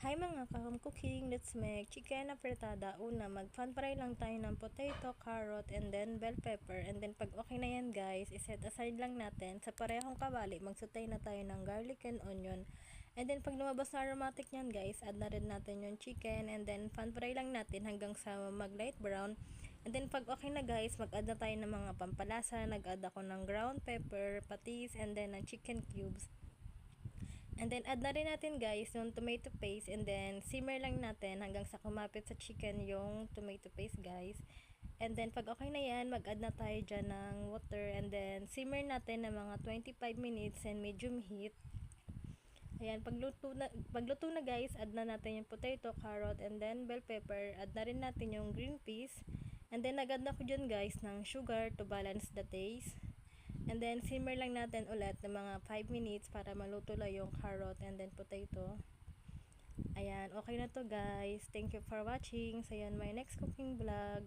Hi mga kahom cooking, let's make chicken apretada. Una, mag-pan fry lang tayo ng potato, carrot, and then bell pepper. And then pag okay na yan guys, iset aside lang natin. Sa parehong kawali, magsutay na tayo ng garlic and onion. And then pag lumabas na aromatic yan guys, add na rin natin yung chicken. And then pan fry lang natin hanggang sa mag light brown. And then pag okay na guys, mag-add na tayo ng mga pampalasa. Nag-add ako ng ground pepper, patis, and then ng chicken cubes. And then add na rin natin guys yung tomato paste, and then simmer lang natin hanggang sa kumapit sa chicken yung tomato paste guys. And then pag okay na yan, mag-add na tayo dyan ng water, and then simmer natin ng mga 25 minutes and medium heat. Ayan, pagluto na guys, add na natin yung potato, carrot, and then bell pepper. Add na rin natin yung green peas. And then nag-add na ko dyan guys ng sugar to balance the taste. And then simmer lang natin ulit ng mga 5 minutes para maluto lang yung carrot and then potato. Ayan, okay na to guys. Thank you for watching. See you on my next cooking vlog.